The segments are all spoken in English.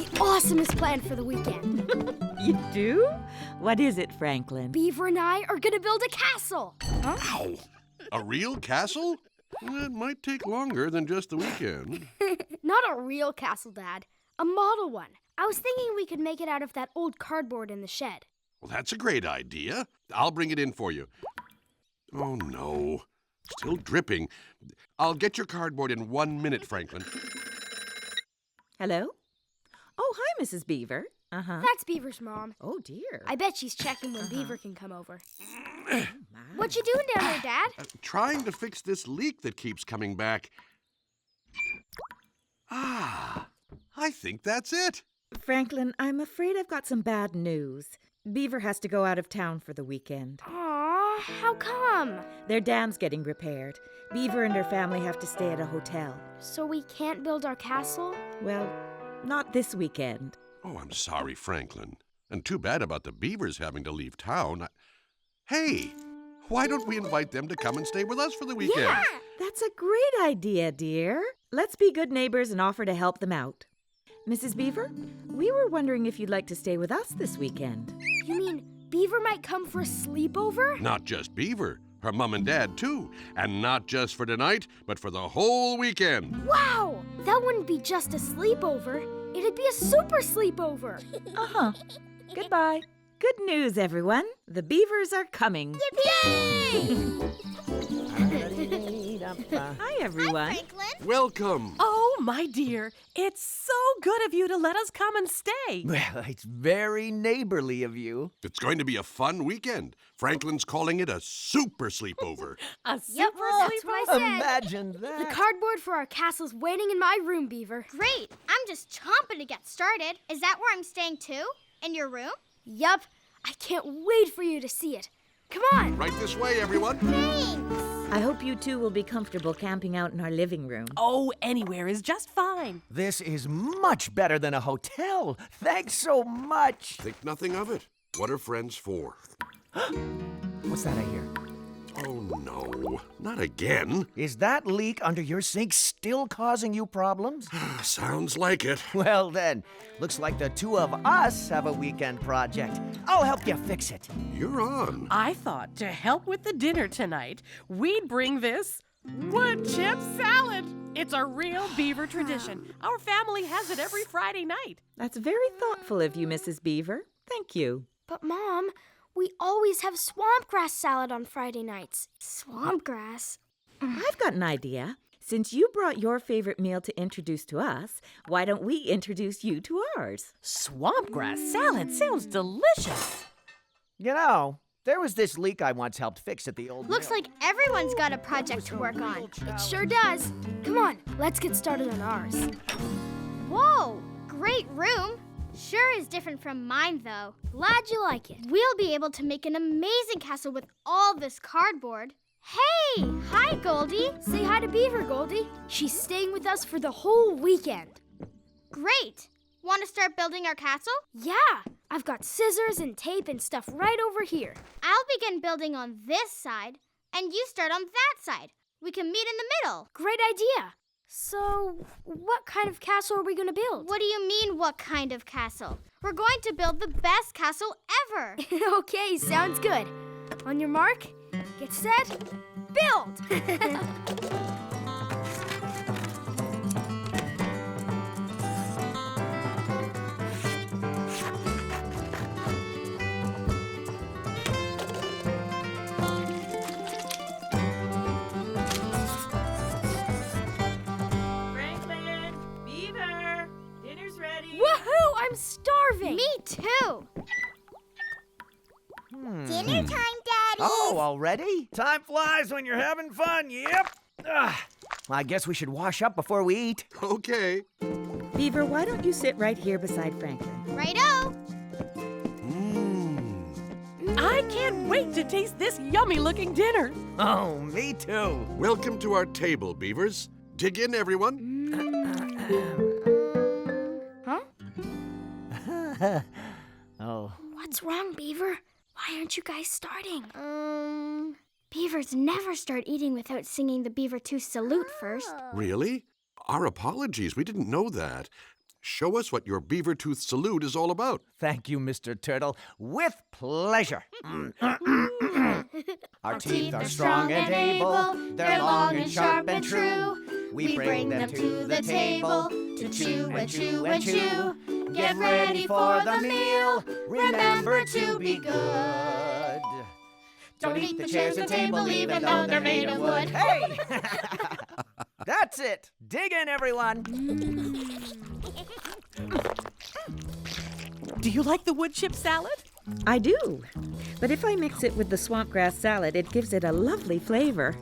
the awesomest plan for the weekend. You do? What is it, Franklin? Beaver and I are gonna build a castle. Huh? Ow! A real castle? Well, it might take longer than just the weekend. Not a real castle, Dad. A model one. I was thinking we could make it out of that old cardboard in the shed. Well, that's a great idea. I'll bring it in for you. Oh, no. Still dripping. I'll get your cardboard in 1 minute, Franklin. Hello? Oh, hi, Mrs. Beaver. Uh-huh. That's Beaver's mom. Oh, dear. I bet she's checking when Beaver can come over. What you doing down there, Dad? Trying to fix this leak that keeps coming back. Ah, I think that's it. Franklin, I'm afraid I've got some bad news. Beaver has to go out of town for the weekend. Aw, how come? Their dam's getting repaired. Beaver and her family have to stay at a hotel. So we can't build our castle? Well, not this weekend. Oh, I'm sorry, Franklin. And too bad about the Beavers having to leave town. Hey, why don't we invite them to come and stay with us for the weekend? Yeah! That's a great idea, dear. Let's be good neighbors and offer to help them out. Mrs. Beaver, we were wondering if you'd like to stay with us this weekend. You mean Beaver might come for a sleepover? Not just Beaver, her mom and dad too. And not just for tonight, but for the whole weekend. Wow! That wouldn't be just a sleepover. It'd be a super sleepover. Uh-huh. Goodbye. Good news, everyone. The Beavers are coming. Yippee! Hi, everyone. Franklin. Welcome. Oh, my dear. It's so good of you to let us come and stay. Well, it's very neighborly of you. It's going to be a fun weekend. Franklin's calling it a super sleepover. A super Yep, that's what I said. Imagine The that. cardboard for our castle's waiting in my room, Beaver. Great. I'm just chomping to get started. Is that where I'm staying too? In your room? Yup. I can't wait for you to see it. Come on. Right this way, everyone. Thanks. I hope you two will be comfortable camping out in our living room. Oh, anywhere is just fine. This is much better than a hotel. Thanks so much. Think nothing of it. What are friends for? What's that I hear? Oh, no. Not again. Is that leak under your sink still causing you problems? Sounds like it. Well then, looks like the two of us have a weekend project. I'll help you fix it. You're on. I thought to help with the dinner tonight, we'd bring this wood chip salad. It's a real Beaver tradition. Our family has it every Friday night. That's very thoughtful of you, Mrs. Beaver. Thank you. But, Mom, we always have swamp grass salad on Friday nights. Swamp grass? I've got an idea. Since you brought your favorite meal to introduce to us, why don't we introduce you to ours? Swampgrass salad sounds delicious. You know, there was this leak I once helped fix at the old Looks mill. like everyone's got a project to work on. It sure does. Come on, let's get started on ours. Whoa, great room. Sure is different from mine, though. Glad you like it. We'll be able to make an amazing castle with all this cardboard. Hey! Hi, Goldie. Say hi to Beaver, Goldie. She's staying with us for the whole weekend. Great. Want to start building our castle? Yeah, I've got scissors and tape and stuff right over here. I'll begin building on this side, and you start on that side. We can meet in the middle. Great idea. So, what kind of castle are we going to build? What do you mean, what kind of castle? We're going to build the best castle ever. Okay, sounds good. On your mark, get set, build! Franklin! Beaver! Dinner's ready! Woohoo! I'm starving! Me too. Dinner time, Daddy. Oh, already? Time flies when you're having fun, yep. Well, I guess we should wash up before we eat. Okay. Beaver, why don't you sit right here beside Franklin? Righto. I can't wait to taste this yummy-looking dinner. Oh, me too. Welcome to our table, Beavers. Dig in, everyone. Huh? Oh. What's wrong, Beaver? Why aren't you guys starting? Beavers never start eating without singing the Beaver 2 salute first. Really? Our apologies. We didn't know that. Show us what your beaver tooth salute is all about. Thank you, Mr. Turtle. With pleasure. Our teeth are strong and able. They're long and sharp and true. We bring them to the table to chew and chew and chew. Get ready for the meal. Remember to be good. Don't eat the chairs and table even though they're made of wood. Hey! That's it. Dig in, everyone. Do you like the wood chip salad? I do. But if I mix it with the swamp grass salad, it gives it a lovely flavor.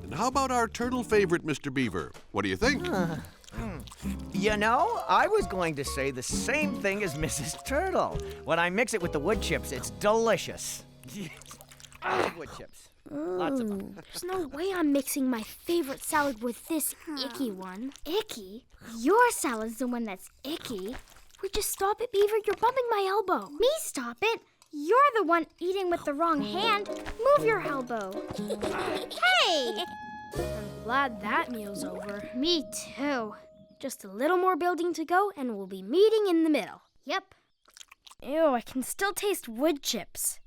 And how about our turtle favorite, Mr. Beaver? What do you think? You know, I was going to say the same thing as Mrs. Turtle. When I mix it with the wood chips, it's delicious. I love wood chips. Lots of them. There's no way I'm mixing my favorite salad with this icky one. Icky? Your salad's the one that's icky. Would you stop it, Beaver? You're bumping my elbow. Me stop it? You're the one eating with the wrong hand. Move your elbow. Hey! I'm glad that meal's over. Me too. Just a little more building to go, and we'll be meeting in the middle. Yep. Ew, I can still taste wood chips.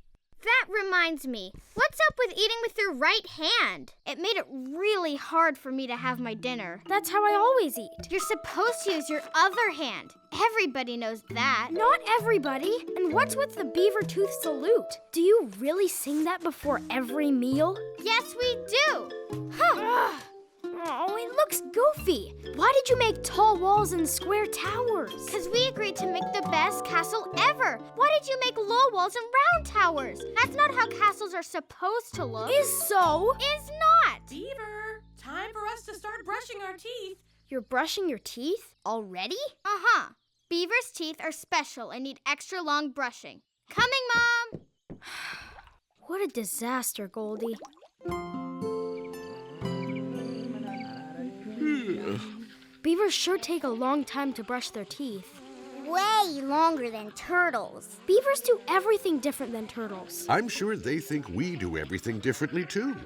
That reminds me. What's up with eating with your right hand? It made it really hard for me to have my dinner. That's how I always eat. You're supposed to use your other hand. Everybody knows that. Not everybody. And what's with the beaver tooth salute? Do you really sing that before every meal? Yes, we do. Huh. Oh, it looks goofy. Why did you make tall walls and square towers? Because we agreed to make the best castle ever. Why did you make low walls and round towers? That's not how castles are supposed to look. Is so. Is not. Beaver, time for us to start brushing our teeth. You're brushing your teeth? Already? Uh-huh. Beaver's teeth are special and need extra long brushing. Coming, Mom! What a disaster, Goldie. Beavers sure take a long time to brush their teeth. Way longer than turtles. Beavers do everything different than turtles. I'm sure they think we do everything differently, too.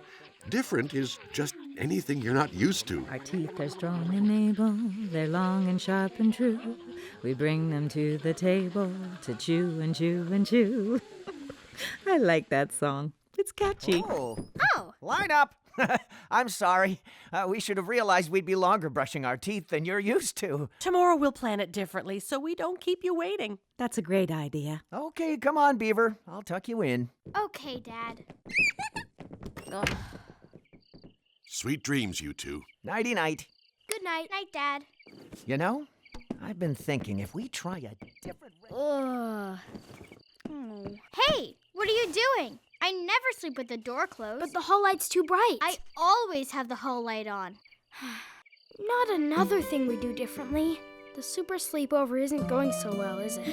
Different is just anything you're not used to. Our teeth are strong and able, they're long and sharp and true. We bring them to the table to chew and chew and chew. I like that song. It's catchy. Oh. Oh. Line up. I'm sorry. We should have realized we'd be longer brushing our teeth than you're used to. Tomorrow we'll plan it differently so we don't keep you waiting. That's a great idea. Okay, come on, Beaver. I'll tuck you in. Okay, Dad. Sweet dreams, you two. Nighty-night. Good night. Night, Dad. You know, I've been thinking if we try a different... Ugh. Hey, what are you doing? I never sleep with the door closed. But the hall light's too bright. I always have the hall light on. Not another thing we do differently. The super sleepover isn't going so well, is it?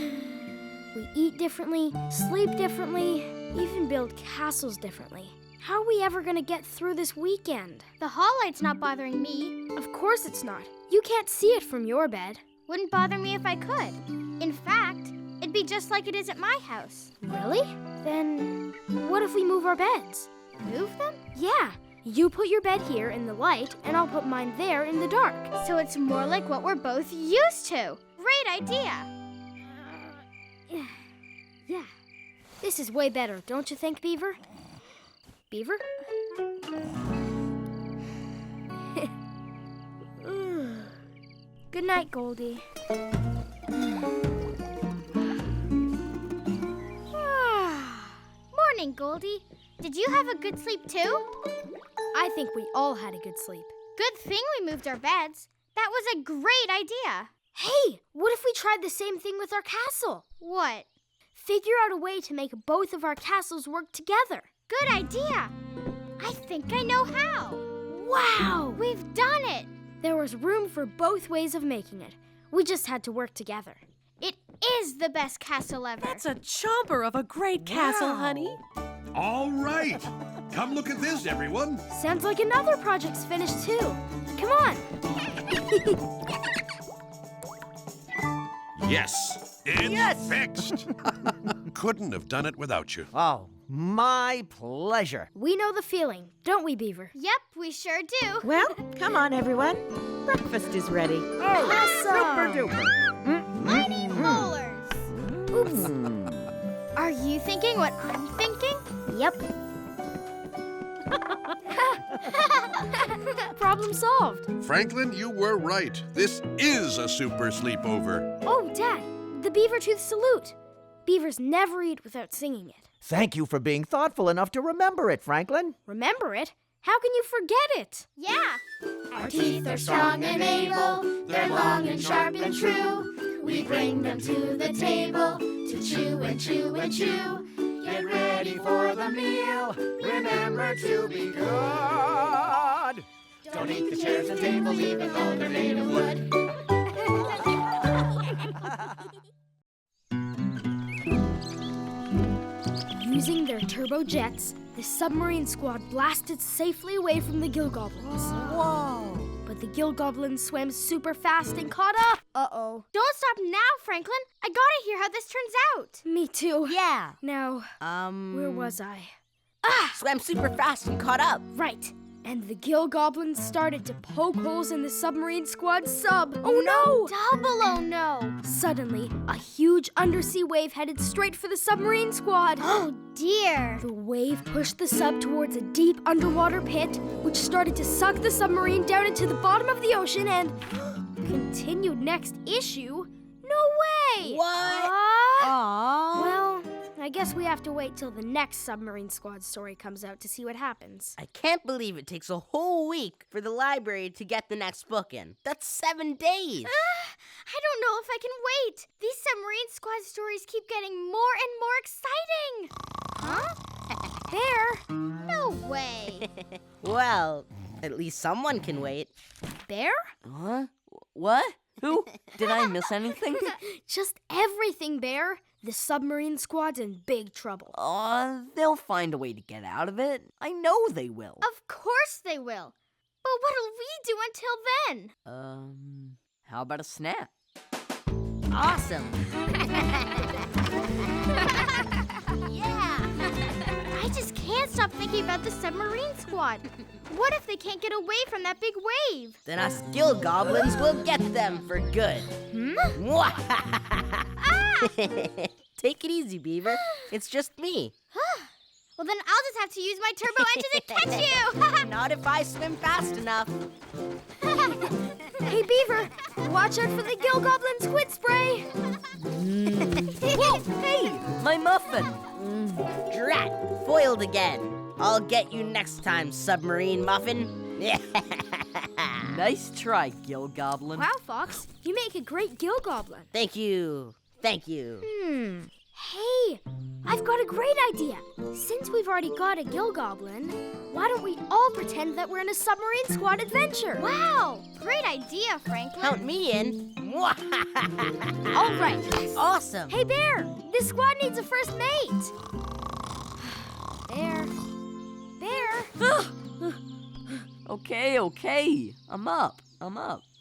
We eat differently, sleep differently, even build castles differently. How are we ever going to get through this weekend? The hall light's not bothering me. Of course it's not. You can't see it from your bed. Wouldn't bother me if I could. In fact, it'd be just like it is at my house. Really? Then what if we move our beds? Move them? Yeah. You put your bed here in the light, and I'll put mine there in the dark. So it's more like what we're both used to. Great idea. Yeah. This is way better, don't you think, Beaver? Beaver? Good night, Goldie. Morning, Goldie. Did you have a good sleep too? I think we all had a good sleep. Good thing we moved our beds. That was a great idea. Hey, what if we tried the same thing with our castle? What? Figure out a way to make both of our castles work together. Good idea. I think I know how. Wow! We've done it. There was room for both ways of making it. We just had to work together. It is the best castle ever. That's a chomper of a great castle, honey. All right. Come look at this, everyone. Sounds like another project's finished too. Come on. Yes. It's fixed. Couldn't have done it without you. Oh, my pleasure. We know the feeling, don't we, Beaver? Yep, we sure do. Well, come on, everyone. breakfast is ready. Awesome! Super duper. Mighty rollers! Oops. Are you thinking what I'm thinking? Yep. Problem solved. Franklin, you were right. This is a super sleepover. Oh, Dad, the beaver tooth salute. Beavers never eat without singing it. Thank you for being thoughtful enough to remember it, Franklin. Remember it? How can you forget it? Yeah. Our teeth are strong and able, they're long and sharp and true. We bring them to the table to chew and chew and chew. Get ready for the meal, remember to be good. Don't eat the chairs and tables even though they're made of wood. Using their turbojets, the Submarine Squad blasted safely away from the Gill Goblins. Whoa. But the Gill Goblins swam super fast and caught up. Uh-oh. Don't stop now, Franklin. I gotta hear how this turns out. Me too. Yeah. Now, where was I? Swam super fast and caught up. Right. And the Gill Goblins started to poke holes in the Submarine Squad sub. Oh no! Double oh no. Suddenly, a huge undersea wave headed straight for the Submarine Squad. Oh dear. The wave pushed the sub towards a deep underwater pit, which started to suck the submarine down into the bottom of the ocean and continued next issue? No way! What? Aww. Well, I guess we have to wait till the next Submarine Squad story comes out to see what happens. I can't believe it takes a whole week for the library to get the next book in. That's 7 days. I don't know if I can wait. These Submarine Squad stories keep getting more and more exciting. Huh? Bear? No way. Well, at least someone can wait. Bear? Huh? What? Who? Did I miss anything? Just everything, Bear. The Submarine Squad's in big trouble. They'll find a way to get out of it. I know they will. Of course they will. But what'll we do until then? How about a snap? Awesome. Yeah. I just can't stop thinking about the Submarine Squad. What if they can't get away from that big wave? Then us Gill Goblins will get them for good. Take it easy, Beaver. It's just me. Well, then I'll just have to use my turbo engine to catch you. Not if I swim fast enough. Hey, Beaver, watch out for the Gill Goblin squid spray. Whoa, hey, my muffin. Drat, foiled again. I'll get you next time, Submarine Muffin. Nice try, Gill Goblin. Wow, Fox, you make a great Gill Goblin. Thank you. Thank you. Hey, I've got a great idea. Since we've already got a Gill Goblin, why don't we all pretend that we're in a Submarine Squad adventure? Wow, great idea, Franklin. Count me in. All right. Awesome. Hey, Bear, this squad needs a first mate. Bear. Okay. I'm up.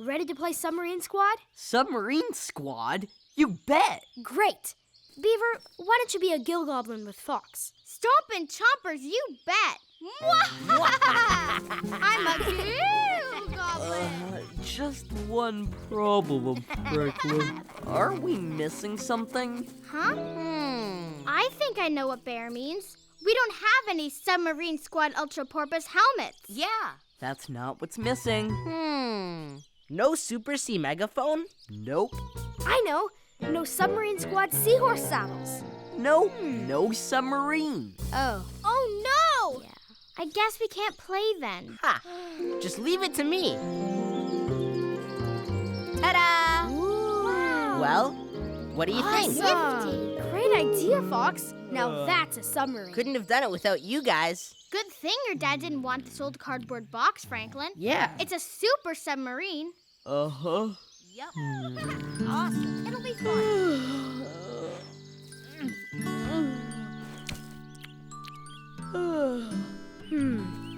Ready to play Submarine Squad? Submarine Squad? You bet. Great. Beaver, why don't you be a Gill Goblin with Fox? Stompin' Chompers, you bet. I'm a Gill Goblin. Just one problem, Franklin. Are we missing something? Huh? I think I know what bear means. We don't have any Submarine Squad Ultra Porpoise helmets. Yeah. That's not what's missing. No Super C megaphone? Nope. I know. No Submarine Squad seahorse saddles. Nope. No submarine. Oh no! Yeah. I guess we can't play then. Ha! Just leave it to me. Ta-da! Wow. Well, what do you think? Awesome. Great idea, Fox. Now that's a submarine. Couldn't have done it without you guys. Good thing your dad didn't want this old cardboard box, Franklin. Yeah. It's a super submarine. Uh-huh. Yep. Awesome. It'll be fun.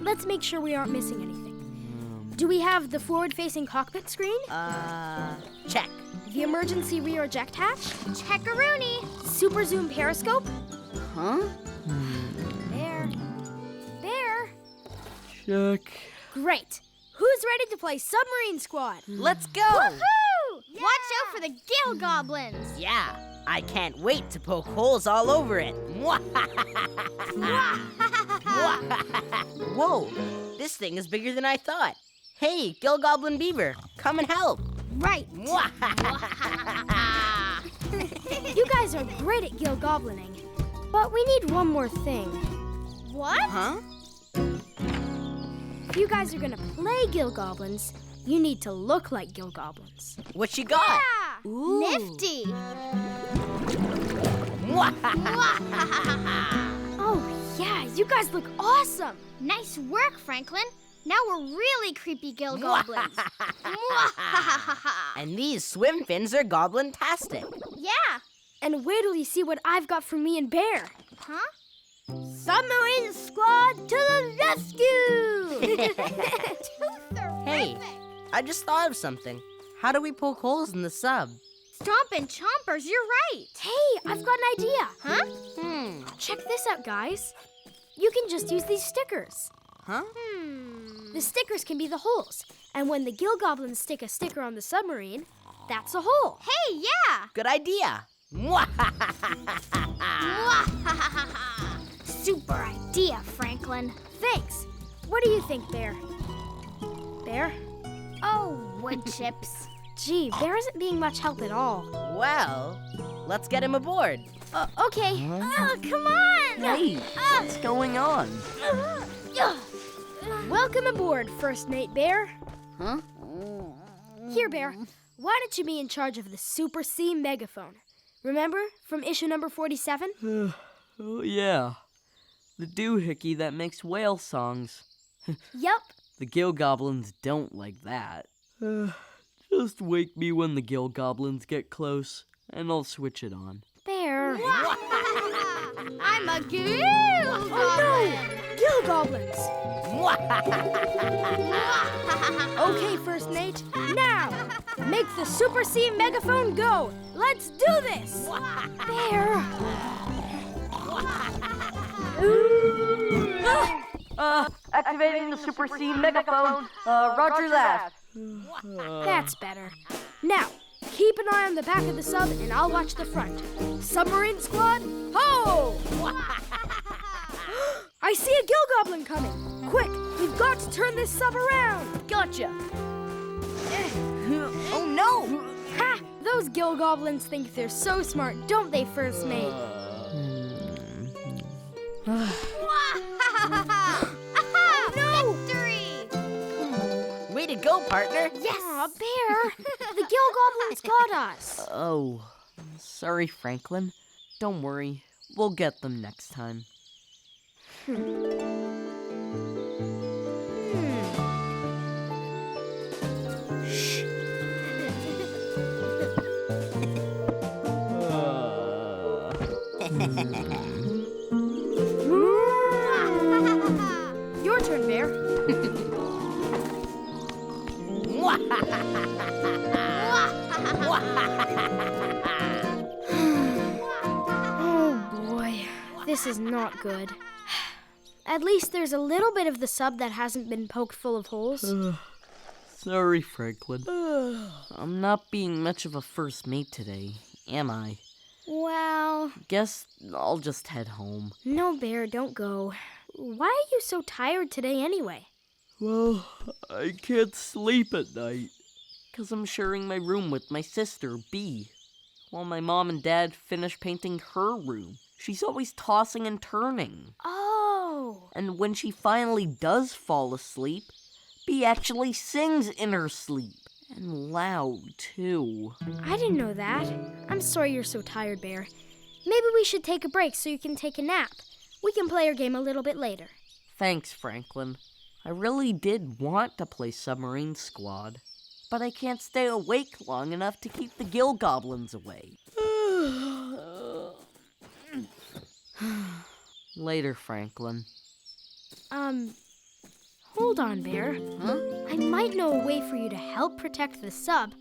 Let's make sure we aren't missing anything. Do we have the forward-facing cockpit screen? Check. The emergency rear eject hatch? Check-a-rooney. Super zoom periscope? Huh? Bear. Check. Great. Who's ready to play Submarine Squad? Let's go! Woohoo! Watch out for the gill goblins. Yeah, I can't wait to poke holes all over it. Whoa, this thing is bigger than I thought. Hey, Gill Goblin Beaver, come and help. Right. You guys are great at gill goblining, but we need one more thing. What? Huh? If you guys are gonna play gill goblins, you need to look like gill goblins. What you got? Yeah. Ooh. Nifty. Oh yeah, you guys look awesome. Nice work, Franklin. Now we're really creepy gill goblins. And these swim fins are goblin-tastic. Yeah. And wait till you see what I've got for me and Bear. Huh? Submarine Squad to the rescue! Hey, I just thought of something. How do we poke holes in the sub? Stompin' Chompers, you're right. Hey, I've got an idea. Huh? Check this out, guys. You can just use these stickers. Huh? The stickers can be the holes. And when the gill goblins stick a sticker on the submarine, that's a hole. Hey, yeah. Good idea. Super idea, Franklin. Thanks. What do you think, Bear? Bear? Oh, wood chips. Gee, Bear isn't being much help at all. Well, let's get him aboard. Okay. Come on. Hey, what's going on? Welcome aboard, First Mate Bear. Huh? Here, Bear. Why don't you be in charge of the Super C megaphone? Remember from issue number 47? Oh, yeah. The doohickey that makes whale songs. Yup. The gill goblins don't like that. Just wake me when the gill goblins get close, and I'll switch it on. Bear. I'm a gill Oh goblin. no! Gill goblins! Okay, First Mate. Now, make the Super C megaphone go. Let's do this. Bear. Activating the Super C megaphone. Roger that. That's better. Now, keep an eye on the back of the sub, and I'll watch the front. Submarine Squad, ho! I see a gill goblin coming. Quick, we've got to turn this sub around. Gotcha. Oh no! Ha! Those gill goblins think they're so smart, don't they, First Mate? No! Victory! Way to go, partner. Yes! Aw, Bear! The gill goblins got us. Oh, sorry, Franklin. Don't worry. We'll get them next time. Your turn, Bear. Oh boy, this is not good. At least there's a little bit of the sub that hasn't been poked full of holes. Sorry, Franklin. I'm not being much of a first mate today, am I? Well, Guess I'll just head home. no, Bear, don't go. Why are you so tired today anyway? Well, I can't sleep at night. 'Cause I'm sharing my room with my sister, Bee. While my mom and dad finish painting her room, she's always tossing and turning. Oh. And when she finally does fall asleep, Bee actually sings in her sleep. And loud, too. I didn't know that. I'm sorry you're so tired, Bear. Maybe we should take a break so you can take a nap. We can play our game a little bit later. Thanks, Franklin. I really did want to play Submarine Squad, but I can't stay awake long enough to keep the gill goblins away. Later, Franklin. Hold on, Bear. Huh? I might know a way for you to help protect the sub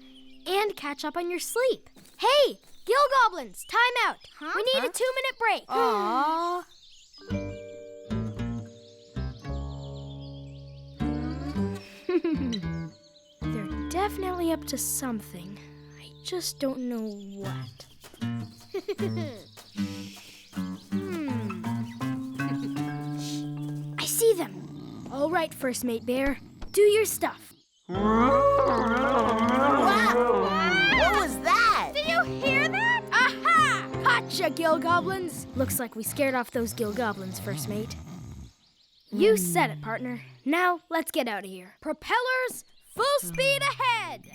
and catch up on your sleep. Hey, gill goblins, time out. Huh? We need a 2-minute break. Aww. definitely up to something. I just don't know what. I see them. All right, First Mate Bear. Do your stuff. What was that? Did you hear that? Aha! Gotcha, Gill Goblins. Looks like we scared off those Gill Goblins, First Mate. You said it, partner. Now, let's get out of here. Propellers, full speed ahead.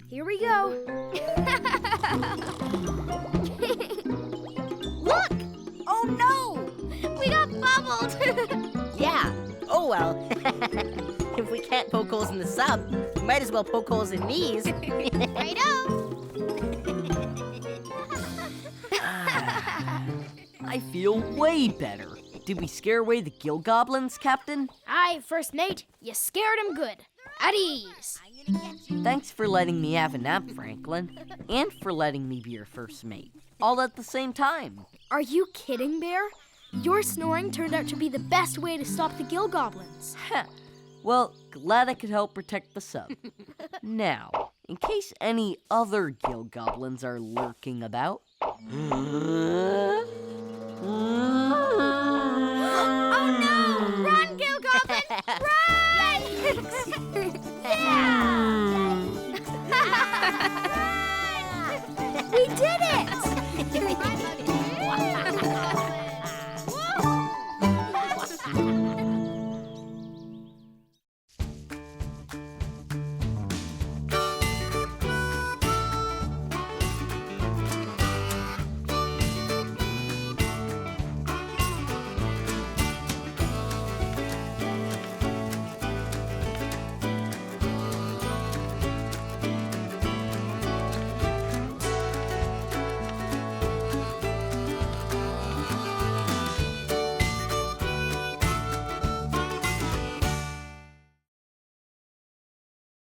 Here we go. Look! Oh no! We got bubbled! Yeah. Oh well. If we can't poke holes in the sub, we might as well poke holes in these. Righto! I feel way better. Did we scare away the gill goblins, Captain? Aye, First Mate. You scared him good. At ease. Thanks for letting me have a nap, Franklin. And for letting me be your first mate. All at the same time. Are you kidding, Bear? Your snoring turned out to be the best way to stop the Gill Goblins. Well, glad I could help protect the sub. Now, in case any other gill goblins are lurking about...